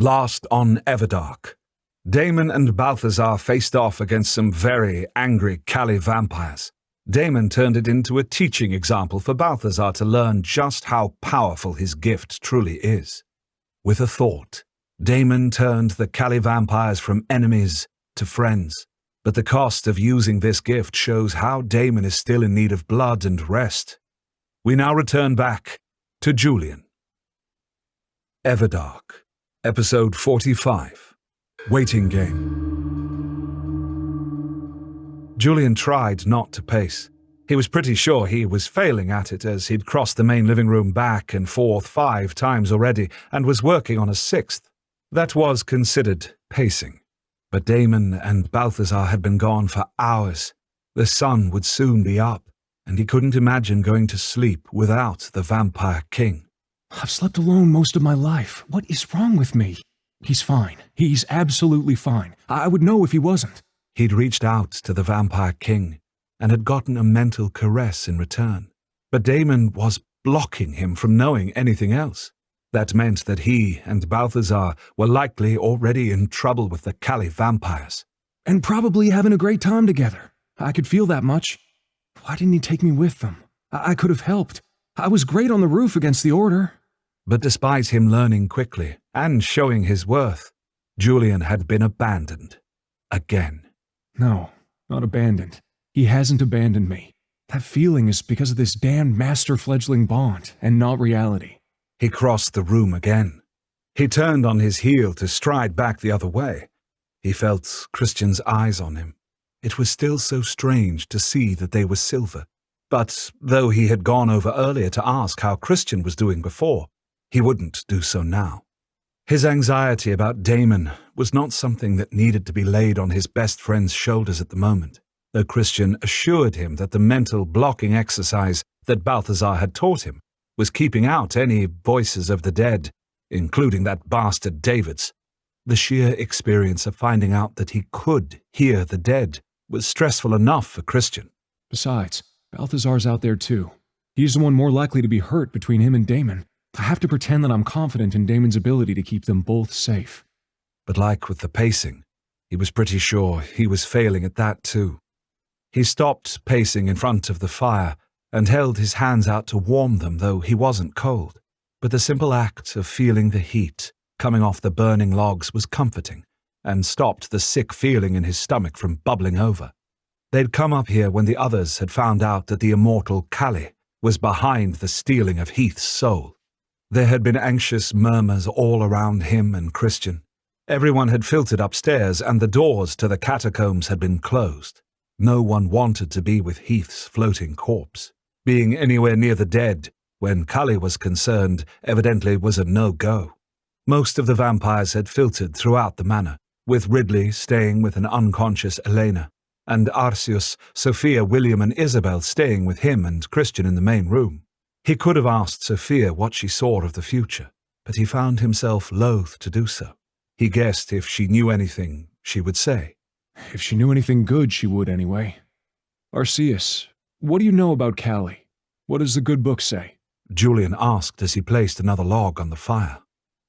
Last on Everdark, Daemon and Balthazar faced off against some very angry Callie vampires. Daemon turned it into a teaching example for Balthazar to learn just how powerful his gift truly is. With a thought, Daemon turned the Callie vampires from enemies to friends, but the cost of using this gift shows how Daemon is still in need of blood and rest. We now return back to Julian. Everdark, Episode 45, Waiting Game. Julian tried not to pace. He was pretty sure he was failing at it, as he'd crossed the main living room back and forth 5 times already and was working on a 6th. That was considered pacing. But Daemon and Balthazar had been gone for hours. The sun would soon be up, and he couldn't imagine going to sleep without the Vampire King. I've slept alone most of my life. What is wrong with me? He's fine. He's absolutely fine. I would know if he wasn't. He'd reached out to the Vampire King and had gotten a mental caress in return. But Daemon was blocking him from knowing anything else. That meant that he and Balthazar were likely already in trouble with the Callie vampires. And probably having a great time together. I could feel that much. Why didn't he take me with them? I could have helped. I was great on the roof against the Order. But despite him learning quickly and showing his worth, Julian had been abandoned. Again. No, not abandoned. He hasn't abandoned me. That feeling is because of this damned master-fledgling bond, and not reality. He crossed the room again. He turned on his heel to stride back the other way. He felt Christian's eyes on him. It was still so strange to see that they were silver. But though he had gone over earlier to ask how Christian was doing before, he wouldn't do so now. His anxiety about Daemon was not something that needed to be laid on his best friend's shoulders at the moment, though Christian assured him that the mental blocking exercise that Balthazar had taught him was keeping out any voices of the dead, including that bastard David's. The sheer experience of finding out that he could hear the dead was stressful enough for Christian. Besides, Balthazar's out there too. He's the one more likely to be hurt between him and Daemon. I have to pretend that I'm confident in Daemon's ability to keep them both safe. But like with the pacing, he was pretty sure he was failing at that too. He stopped pacing in front of the fire and held his hands out to warm them, though he wasn't cold. But the simple act of feeling the heat coming off the burning logs was comforting and stopped the sick feeling in his stomach from bubbling over. They'd come up here when the others had found out that the immortal Callie was behind the stealing of Heath's soul. There had been anxious murmurs all around him and Christian. Everyone had filtered upstairs, and the doors to the catacombs had been closed. No one wanted to be with Heath's floating corpse. Being anywhere near the dead, when Callie was concerned, evidently was a no-go. Most of the vampires had filtered throughout the manor, with Ridley staying with an unconscious Elena, and Arceus, Sophia, William, and Isabel staying with him and Christian in the main room. He could have asked Sophia what she saw of the future, but he found himself loath to do so. He guessed if she knew anything, she would say. If she knew anything good, she would anyway. Arceus, what do you know about Callie? What does the good book say? Julian asked as he placed another log on the fire.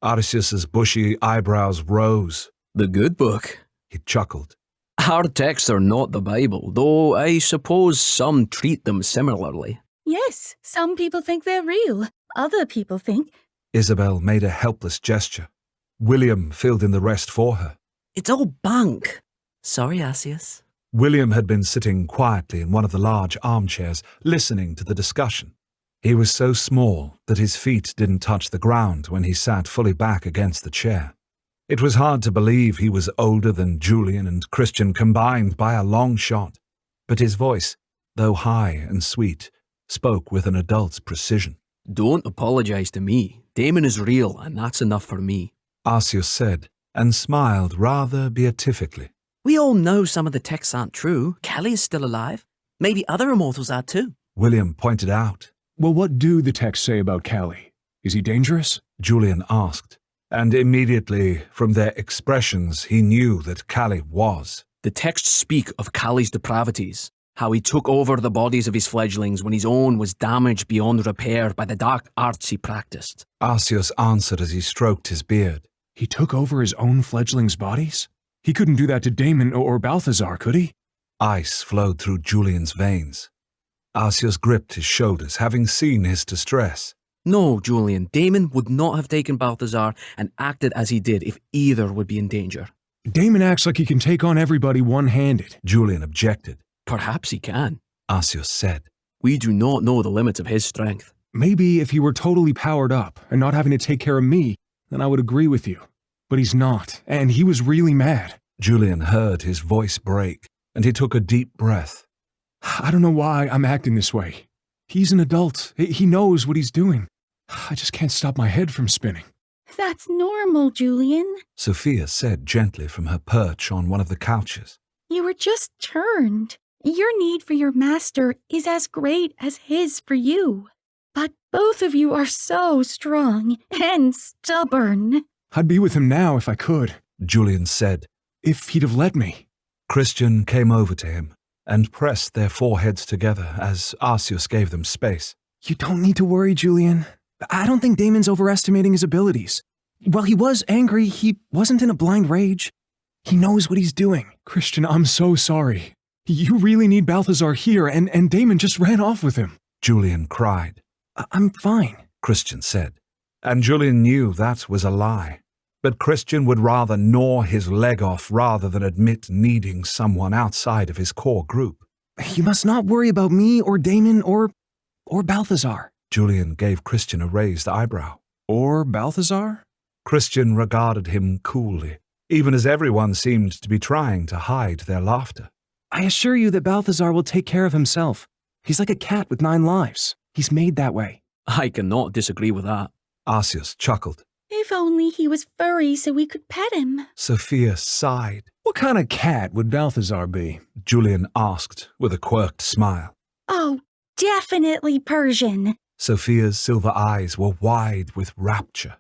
Arceus's bushy eyebrows rose. The good book? He chuckled. Our texts are not the Bible, though I suppose some treat them similarly. Yes, some people think they're real. Other people think... Isabel made a helpless gesture. William filled in the rest for her. It's all bunk. Sorry, Arceus. William had been sitting quietly in one of the large armchairs, listening to the discussion. He was so small that his feet didn't touch the ground when he sat fully back against the chair. It was hard to believe he was older than Julian and Christian combined by a long shot, but his voice, though high and sweet, spoke with an adult's precision. Don't apologize to me. Daemon is real, and that's enough for me. Arceus said, and smiled rather beatifically. We all know some of the texts aren't true. Callie is still alive. Maybe other immortals are too. William pointed out. Well, what do the texts say about Callie? Is he dangerous? Julian asked, and immediately, from their expressions, he knew that Callie was. The texts speak of Callie's depravities, how he took over the bodies of his fledglings when his own was damaged beyond repair by the dark arts he practiced. Arceus answered as he stroked his beard. He took over his own fledglings' bodies? He couldn't do that to Daemon or Balthazar, could he? Ice flowed through Julian's veins. Arceus gripped his shoulders, having seen his distress. No, Julian, Daemon would not have taken Balthazar and acted as he did if either would be in danger. Daemon acts like he can take on everybody one-handed. Julian objected. Perhaps he can. Arceus said. We do not know the limits of his strength. Maybe if he were totally powered up and not having to take care of me, then I would agree with you. But he's not, and he was really mad. Julian heard his voice break, and he took a deep breath. I don't know why I'm acting this way. He's an adult. He knows what he's doing. I just can't stop my head from spinning. That's normal, Julian. Sophia said gently from her perch on one of the couches. You were just turned. Your need for your master is as great as his for you. But both of you are so strong and stubborn. I'd be with him now if I could. Julian said. If he'd have let me. Christian came over to him and pressed their foreheads together as Arceus gave them space. You don't need to worry, Julian. I don't think Daemon's overestimating his abilities. While he was angry, he wasn't in a blind rage. He knows what he's doing. Christian, I'm so sorry. You really need Balthazar here, and Daemon just ran off with him. Julian cried. I'm fine, Christian said. And Julian knew that was a lie. But Christian would rather gnaw his leg off rather than admit needing someone outside of his core group. You must not worry about me or Daemon or Balthazar. Julian gave Christian a raised eyebrow. Or Balthazar? Christian regarded him coolly, even as everyone seemed to be trying to hide their laughter. I assure you that Balthazar will take care of himself. He's like a cat with 9 lives. He's made that way. I cannot disagree with that. Arceus chuckled. If only he was furry so we could pet him. Sophia sighed. What kind of cat would Balthazar be? Julian asked with a quirked smile. Oh, definitely Persian. Sophia's silver eyes were wide with rapture.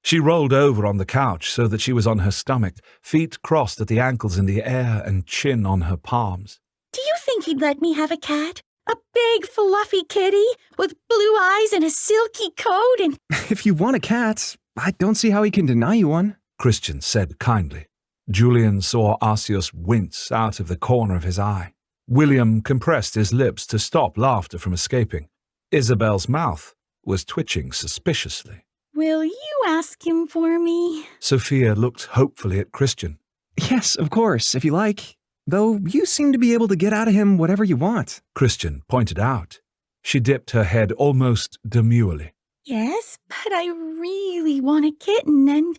She rolled over on the couch so that she was on her stomach, feet crossed at the ankles in the air and chin on her palms. Do you think he'd let me have a cat? A big fluffy kitty with blue eyes and a silky coat and... If you want a cat, I don't see how he can deny you one. Christian said kindly. Julian saw Arceus wince out of the corner of his eye. William compressed his lips to stop laughter from escaping. Isabel's mouth was twitching suspiciously. Will you ask him for me? Sophia looked hopefully at Christian. Yes, of course, if you like. Though you seem to be able to get out of him whatever you want. Christian pointed out. She dipped her head almost demurely. Yes, but I really want a kitten and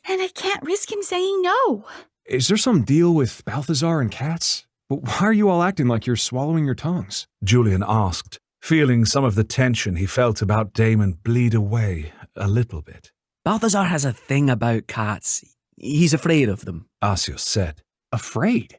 I can't risk him saying no. Is there some deal with Balthazar and cats? But why are you all acting like you're swallowing your tongues? Julian asked, feeling some of the tension he felt about Daemon bleed away a little bit. Balthazar has a thing about cats. He's afraid of them. Arceus said. Afraid?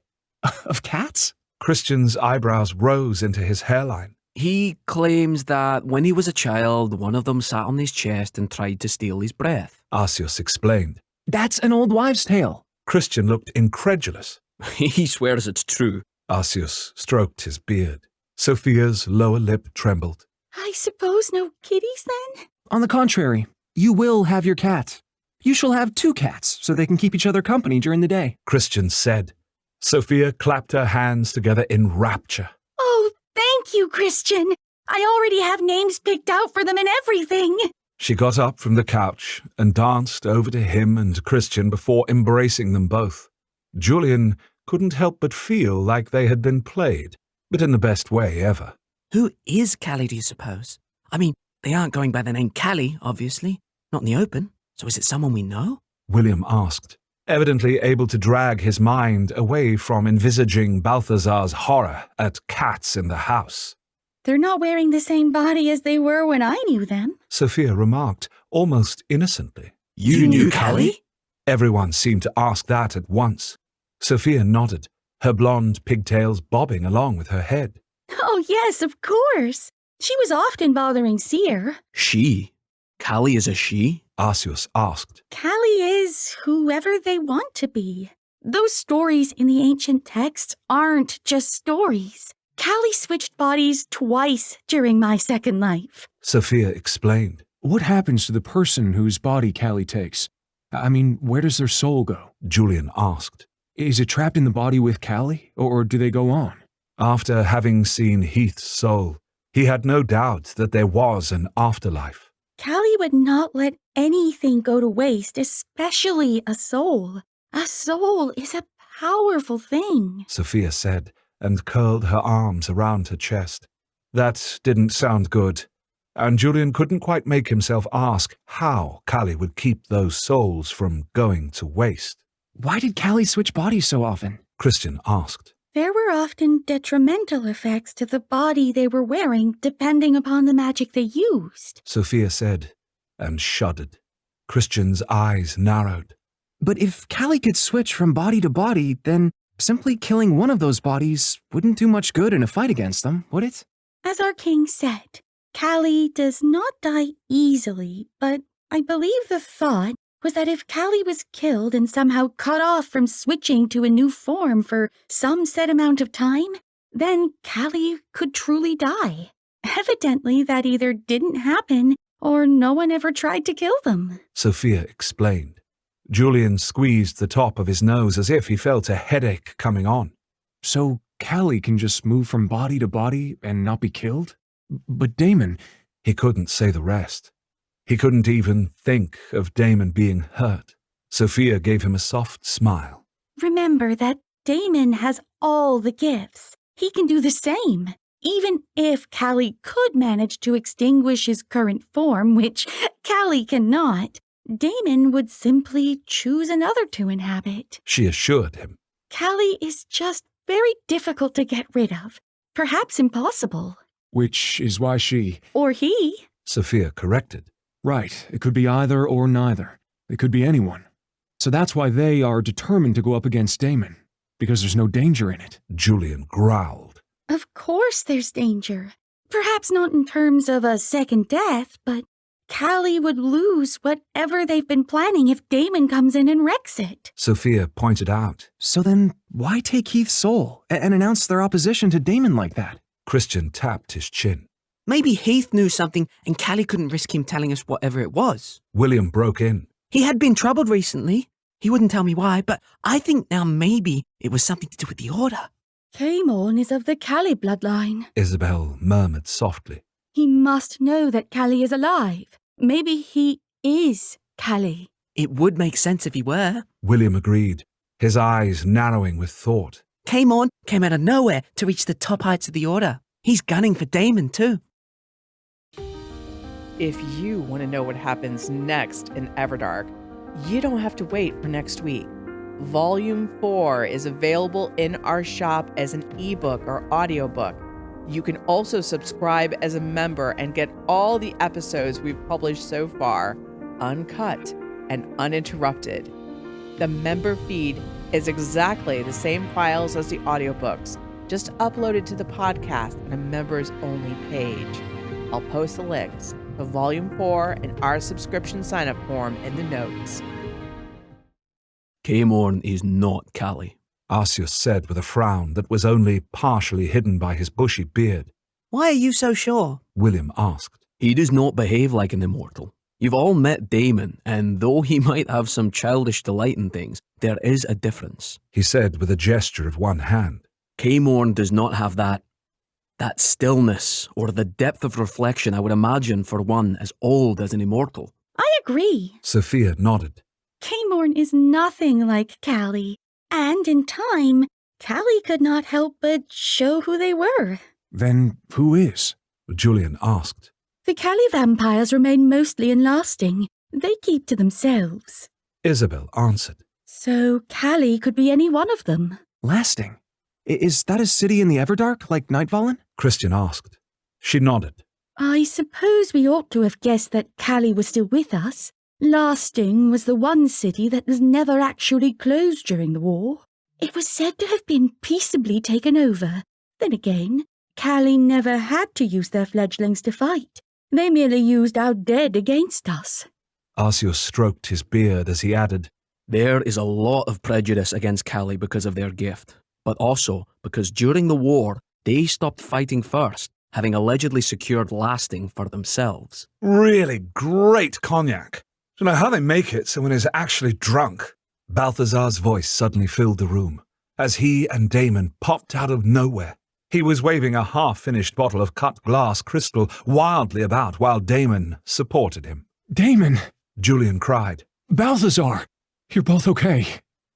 Of cats? Christian's eyebrows rose into his hairline. He claims that when he was a child, one of them sat on his chest and tried to steal his breath. Arceus explained. That's an old wives' tale. Christian looked incredulous. He swears it's true. Arceus stroked his beard. Sophia's lower lip trembled. I suppose no kitties then? On the contrary, you will have your cat. You shall have 2 cats so they can keep each other company during the day. Christian said. Sophia clapped her hands together in rapture. Oh, thank you, Christian. I already have names picked out for them and everything. She got up from the couch and danced over to him and Christian before embracing them both. Julian couldn't help but feel like they had been played, but in the best way ever. Who is Callie, do you suppose? I mean, they aren't going by the name Callie, obviously. Not in the open. So is it someone we know? William asked, evidently able to drag his mind away from envisaging Balthazar's horror at cats in the house. They're not wearing the same body as they were when I knew them. Sophia remarked, almost innocently. You knew Callie? Everyone seemed to ask that at once. Sophia nodded, her blonde pigtails bobbing along with her head. Oh, yes, of course. She was often bothering Seer. She? Callie is a she? Arceus asked. Callie is whoever they want to be. Those stories in the ancient texts aren't just stories. Callie switched bodies twice during my second life. Sophia explained. What happens to the person whose body Callie takes? I mean, where does their soul go? Julian asked. Is it trapped in the body with Callie, or do they go on? After having seen Heath's soul, he had no doubt that there was an afterlife. Callie would not let anything go to waste, especially a soul. A soul is a powerful thing, Sophia said, and curled her arms around her chest. That didn't sound good, and Julian couldn't quite make himself ask how Callie would keep those souls from going to waste. Why did Callie switch bodies so often? Christian asked. There were often detrimental effects to the body they were wearing depending upon the magic they used. Sophia said, and shuddered. Christian's eyes narrowed. But if Callie could switch from body to body, then simply killing one of those bodies wouldn't do much good in a fight against them, would it? As our king said, Callie does not die easily, but I believe the thought was that if Callie was killed and somehow cut off from switching to a new form for some set amount of time, then Callie could truly die. Evidently, that either didn't happen or no one ever tried to kill them. Sophia explained. Julian squeezed the top of his nose as if he felt a headache coming on. So Callie can just move from body to body and not be killed? But Daemon... He couldn't say the rest. He couldn't even think of Daemon being hurt. Sophia gave him a soft smile. Remember that Daemon has all the gifts. He can do the same. Even if Callie could manage to extinguish his current form, which Callie cannot, Daemon would simply choose another to inhabit. She assured him. Callie is just very difficult to get rid of. Perhaps impossible. Which is why she... Or he. Sophia corrected. Right, it could be either or neither. It could be anyone. So that's why they are determined to go up against Daemon, because there's no danger in it. Julian growled. Of course there's danger. Perhaps not in terms of a second death, but Callie would lose whatever they've been planning if Daemon comes in and wrecks it. Sophia pointed out. So then, why take Heath's soul and announce their opposition to Daemon like that? Christian tapped his chin. Maybe Heath knew something and Callie couldn't risk him telling us whatever it was. William broke in. He had been troubled recently. He wouldn't tell me why, but I think now maybe it was something to do with the Order. Daemon is of the Callie bloodline. Isabel murmured softly. He must know that Callie is alive. Maybe he is Callie. It would make sense if he were. William agreed, his eyes narrowing with thought. Came out of nowhere to reach the top heights of the Order. He's gunning for Daemon too. If you want to know what happens next in Everdark, you don't have to wait for next week. Volume 4 is available in our shop as an ebook or audiobook. You can also subscribe as a member and get all the episodes we've published so far, uncut and uninterrupted. The member feed is exactly the same files as the audiobooks, just uploaded to the podcast on a members only page. I'll post the links to Volume 4 and our subscription sign-up form in the notes. Daemon is not Callie. Arceus said with a frown that was only partially hidden by his bushy beard. Why are you so sure? William asked. He does not behave like an immortal. You've all met Daemon, and though he might have some childish delight in things, there is a difference. He said with a gesture of one hand. Daemon does not have that stillness or the depth of reflection I would imagine for one as old as an immortal. I agree. Sophia nodded. Daemon is nothing like Callie. And in time, Callie could not help but show who they were. Then who is? Julian asked. The Callie vampires remain mostly unlasting. They keep to themselves. Isabel answered. So Callie could be any one of them. Lasting? Is that a city in the Everdark, like Nightfallen? Christian asked. She nodded. I suppose we ought to have guessed that Callie was still with us. Lasting was the one city that was never actually closed during the war. It was said to have been peaceably taken over. Then again, Callie never had to use their fledglings to fight. They merely used our dead against us. Arceus stroked his beard as he added, There is a lot of prejudice against Callie because of their gift, but also because during the war, they stopped fighting first, having allegedly secured Lasting for themselves. Really great cognac. Don't know how they make it so when he's actually drunk. Balthazar's voice suddenly filled the room, as he and Daemon popped out of nowhere. He was waving a half-finished bottle of cut glass crystal wildly about while Daemon supported him. Daemon! Julian cried. Balthazar! You're both okay.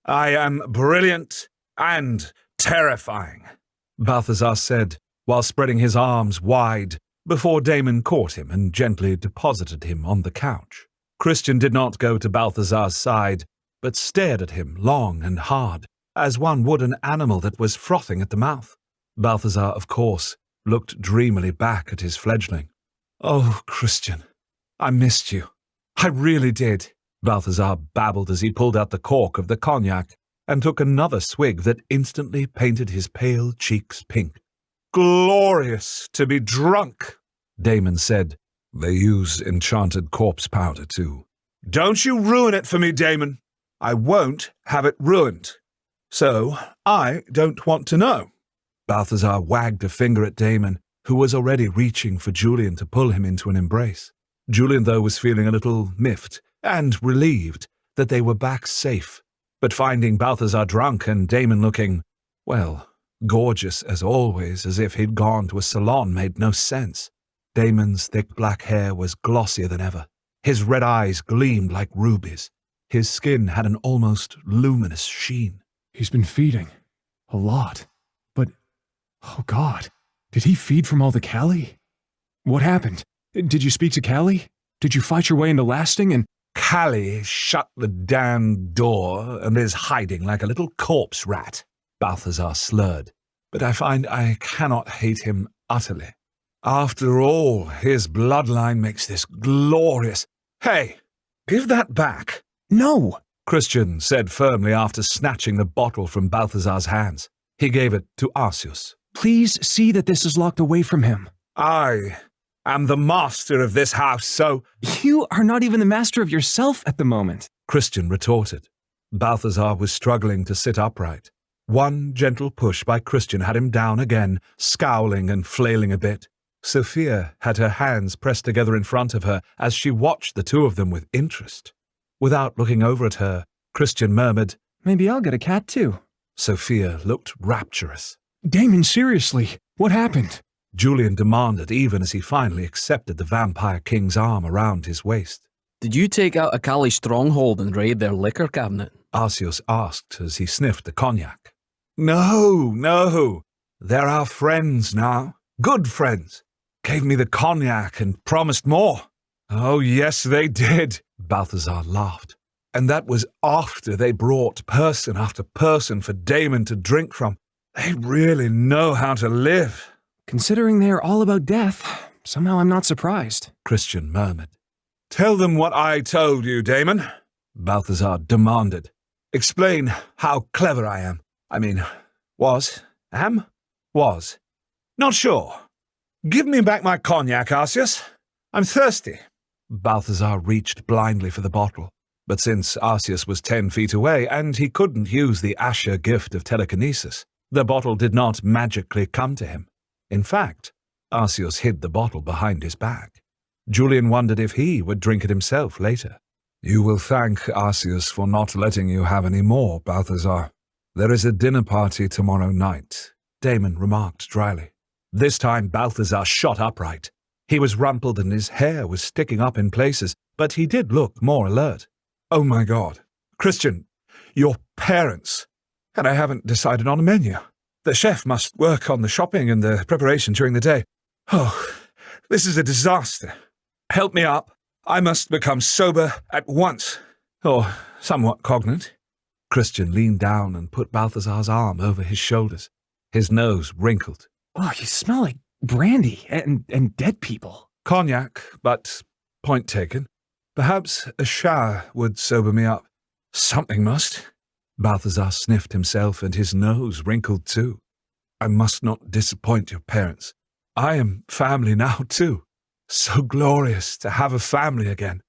I am brilliant and terrifying, Balthazar said, while spreading his arms wide, before Daemon caught him and gently deposited him on the couch. Christian did not go to Balthazar's side, but stared at him long and hard, as one would an animal that was frothing at the mouth. Balthazar, of course, looked dreamily back at his fledgling. Oh, Christian, I missed you. I really did, Balthazar babbled as he pulled out the cork of the cognac and took another swig that instantly painted his pale cheeks pink. Glorious to be drunk, Daemon said. They use enchanted corpse powder, too. Don't you ruin it for me, Daemon. I won't have it ruined. So, I don't want to know. Balthazar wagged a finger at Daemon, who was already reaching for Julian to pull him into an embrace. Julian, though, was feeling a little miffed and relieved that they were back safe. But finding Balthazar drunk and Daemon looking, well, gorgeous as always, as if he'd gone to a salon, made no sense. Daemon's thick black hair was glossier than ever. His red eyes gleamed like rubies. His skin had an almost luminous sheen. He's been feeding. A lot. But, oh God, did he feed from all the Callie? What happened? Did you speak to Callie? Did you fight your way into lasting and— Callie shut the damn door and is hiding like a little corpse rat, Balthazar slurred. But I find I cannot hate him utterly. After all, his bloodline makes this glorious— Hey, give that back. No! Christian said firmly after snatching the bottle from Balthazar's hands. He gave it to Arceus. Please see that this is locked away from him. I am the master of this house, so— You are not even the master of yourself at the moment, Christian retorted. Balthazar was struggling to sit upright. One gentle push by Christian had him down again, scowling and flailing a bit. Sophia had her hands pressed together in front of her as she watched the two of them with interest. Without looking over at her, Christian murmured, Maybe I'll get a cat too. Sophia looked rapturous. Daemon, seriously, what happened? Julian demanded, even as he finally accepted the Vampire King's arm around his waist. Did you take out a Callie stronghold and raid their liquor cabinet? Arceus asked as he sniffed the cognac. No. They're our friends now. Good friends. Gave me the cognac and promised more. Oh, yes, they did, Balthazar laughed. And that was after they brought person after person for Daemon to drink from. They really know how to live. Considering they are all about death, somehow I'm not surprised. Christian murmured. Tell them what I told you, Daemon, Balthazar demanded. Explain how clever I am. Was. Not sure. Give me back my cognac, Arceus. I'm thirsty. Balthazar reached blindly for the bottle, but since Arceus was 10 feet away and he couldn't use the Asher gift of telekinesis, the bottle did not magically come to him. In fact, Arceus hid the bottle behind his back. Julian wondered if he would drink it himself later. You will thank Arceus for not letting you have any more, Balthazar. There is a dinner party tomorrow night, Daemon remarked dryly. This time Balthazar shot upright. He was rumpled and his hair was sticking up in places, but he did look more alert. Oh my God. Christian, your parents. And I haven't decided on a menu. The chef must work on the shopping and the preparation during the day. Oh, this is a disaster. Help me up. I must become sober at once. Or somewhat cognate. Christian leaned down and put Balthazar's arm over his shoulders. His nose wrinkled. Oh, you smell like brandy and dead people. Cognac, but point taken. Perhaps a shower would sober me up. Something must. Balthazar sniffed himself and his nose wrinkled too. I must not disappoint your parents. I am family now too. So glorious to have a family again.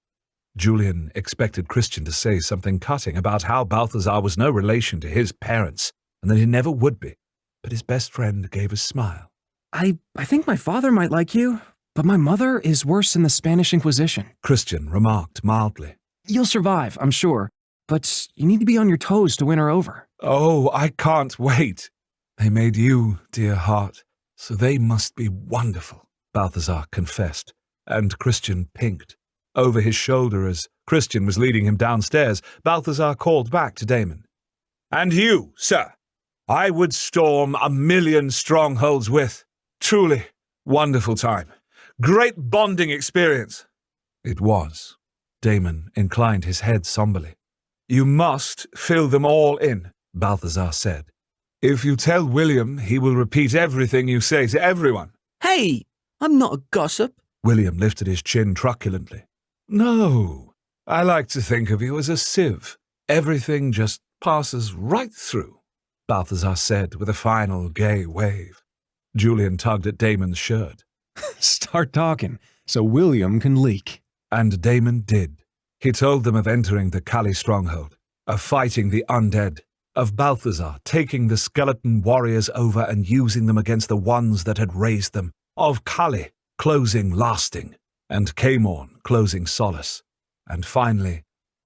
Julian expected Christian to say something cutting about how Balthazar was no relation to his parents and that he never would be. But his best friend gave a smile. I think my father might like you, but my mother is worse than the Spanish Inquisition. Christian remarked mildly. You'll survive, I'm sure. But you need to be on your toes to win her over. Oh, I can't wait. They made you, dear heart, so they must be wonderful, Balthazar confessed, and Christian pinked. Over his shoulder as Christian was leading him downstairs, Balthazar called back to Daemon. And you, sir, I would storm 1,000,000 strongholds with. Truly wonderful time. Great bonding experience. It was. Daemon inclined his head somberly. You must fill them all in, Balthazar said. If you tell William, he will repeat everything you say to everyone. Hey, I'm not a gossip. William lifted his chin truculently. No, I like to think of you as a sieve. Everything just passes right through, Balthazar said with a final gay wave. Julian tugged at Daemon's shirt. Start talking, so William can leak. And Daemon did. He told them of entering the Kali stronghold, of fighting the undead, of Balthazar taking the skeleton warriors over and using them against the ones that had raised them, of Kali closing lasting, and Daemon closing solace, and finally,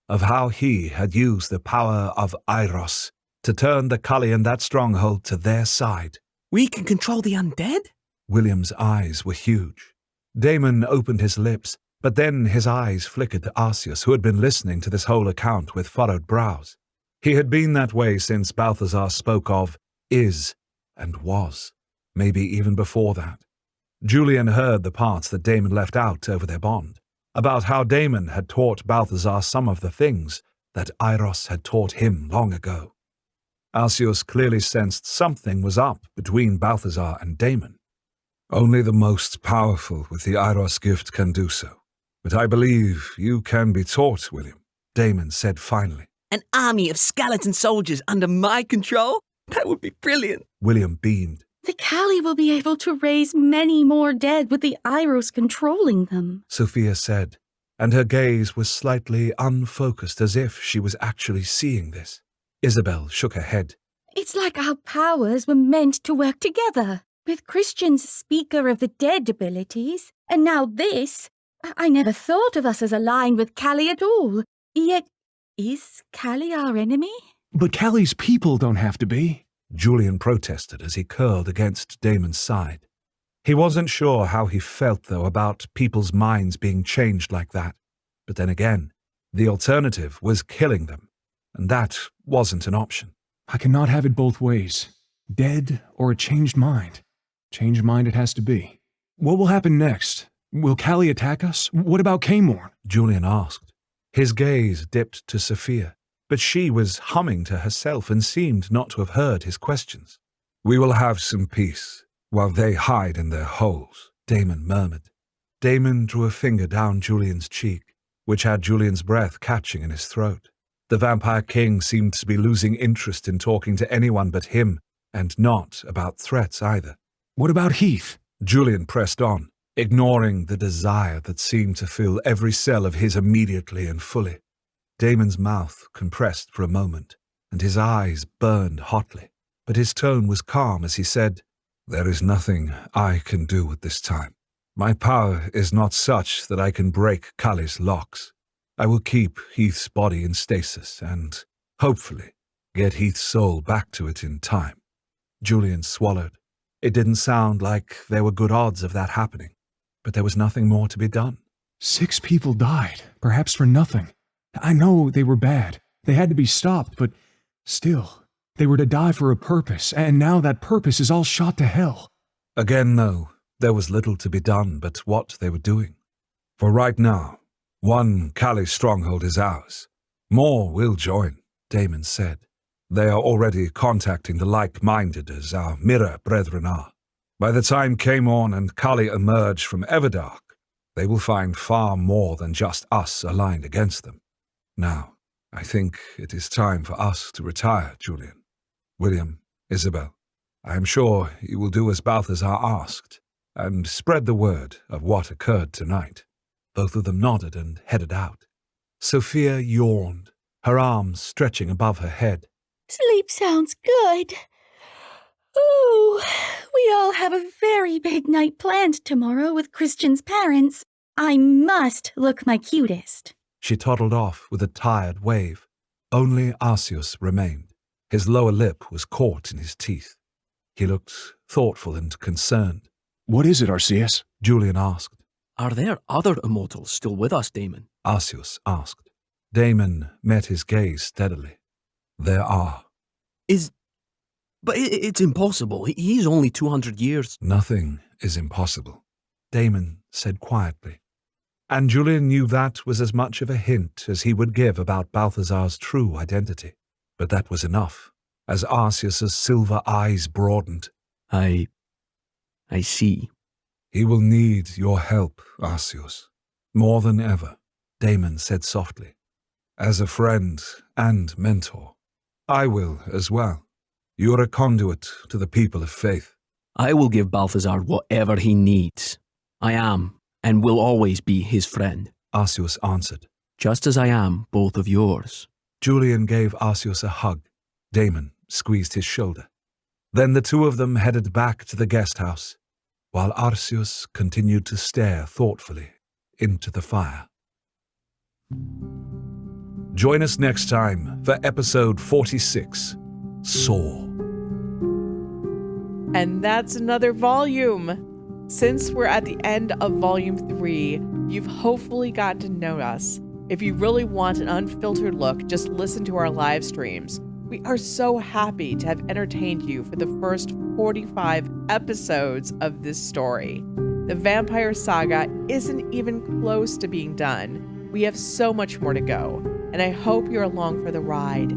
of how he had used the power of Eiros to turn the Kali in that stronghold to their side. We can control the undead? William's eyes were huge. Daemon opened his lips, but then his eyes flickered to Arceus, who had been listening to this whole account with furrowed brows. He had been that way since Balthazar spoke of is and was, maybe even before that. Julian heard the parts that Daemon left out over their bond, about how Daemon had taught Balthazar some of the things that Eiros had taught him long ago. Arceus clearly sensed something was up between Balthazar and Daemon. Only the most powerful with the Eiros gift can do so. But I believe you can be taught, William, Daemon said finally. An army of skeleton soldiers under my control? That would be brilliant. William beamed. The Kali will be able to raise many more dead with the Eiros controlling them, Sophia said, and her gaze was slightly unfocused as if she was actually seeing this. Isabel shook her head. It's like our powers were meant to work together, with Christian's Speaker of the Dead abilities, and now this. I never thought of us as aligned with Kali at all. Yet, is Kali our enemy? But Kali's people don't have to be. Julian protested as he curled against Daemon's side. He wasn't sure how he felt, though, about people's minds being changed like that. But then again, the alternative was killing them, and that wasn't an option. I cannot have it both ways. Dead or a changed mind. Changed mind it has to be. What will happen next? Will Kali attack us? What about Daemon? Julian asked. His gaze dipped to Sophia, but she was humming to herself and seemed not to have heard his questions. We will have some peace while they hide in their holes, Daemon murmured. Daemon drew a finger down Julian's cheek, which had Julian's breath catching in his throat. The Vampire King seemed to be losing interest in talking to anyone but him, and not about threats either. What about Heath? Julian pressed on, ignoring the desire that seemed to fill every cell of his immediately and fully. Daemon's mouth compressed for a moment, and his eyes burned hotly, but his tone was calm as he said, There is nothing I can do at this time. My power is not such that I can break Kali's locks. I will keep Heath's body in stasis and, hopefully, get Heath's soul back to it in time. Julian swallowed. It didn't sound like there were good odds of that happening, but there was nothing more to be done. 6 people died, perhaps for nothing. I know they were bad. They had to be stopped, but still, they were to die for a purpose, and now that purpose is all shot to hell. Again, though, there was little to be done but what they were doing. For right now, one Kali stronghold is ours. More will join, Daemon said. They are already contacting the like-minded as our mirror brethren are. By the time Daemon and Kali emerge from Everdark, they will find far more than just us aligned against them. Now, I think it is time for us to retire, Julian. William, Isabel, I am sure you will do as Balthazar asked, and spread the word of what occurred tonight. Both of them nodded and headed out. Sophia yawned, her arms stretching above her head. Sleep sounds good. Ooh, we all have a very big night planned tomorrow with Christian's parents. I must look my cutest. She toddled off with a tired wave. Only Arceus remained. His lower lip was caught in his teeth. He looked thoughtful and concerned. What is it, Arceus? Julian asked. Are there other immortals still with us, Daemon? Arceus asked. Daemon met his gaze steadily. There are. But it's impossible. He's only 200 years. Nothing is impossible, Daemon said quietly. And Julian knew that was as much of a hint as he would give about Balthazar's true identity. But that was enough, as Arceus's silver eyes broadened. I see. He will need your help, Arceus. More than ever, Daemon said softly. As a friend and mentor. I will as well. You are a conduit to the people of faith. I will give Balthazar whatever he needs. I am, and will always be his friend. Arceus answered. Just as I am both of yours. Julian gave Arceus a hug. Daemon squeezed his shoulder. Then the two of them headed back to the guest house, while Arceus continued to stare thoughtfully into the fire. Join us next time for episode 46, Saw. And that's another volume. Since we're at the end of volume 3, you've hopefully gotten to know us. If you really want an unfiltered look, just listen to our live streams. We are so happy to have entertained you for the first 45 episodes of this story. The Vampire Saga isn't even close to being done. We have so much more to go, and I hope you're along for the ride.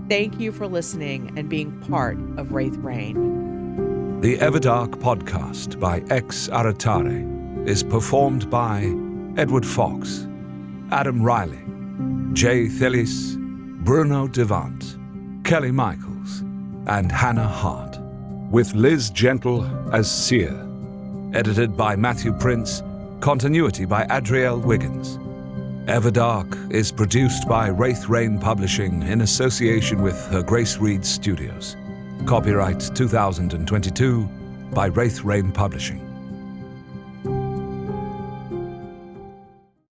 Thank you for listening and being part of Wraith Reign. The Everdark podcast by X Aratare is performed by Edward Fox, Adam Riley, Jay Thelis, Bruno Devant, Kelly Michaels, and Hannah Hart, with Liz Gentle as Seer. Edited by Matthew Prince, continuity by Adrielle Wiggins. Everdark is produced by Wraith Reign Publishing in association with Her Grace Reed Studios. Copyright 2022 by Wraith Reign Publishing.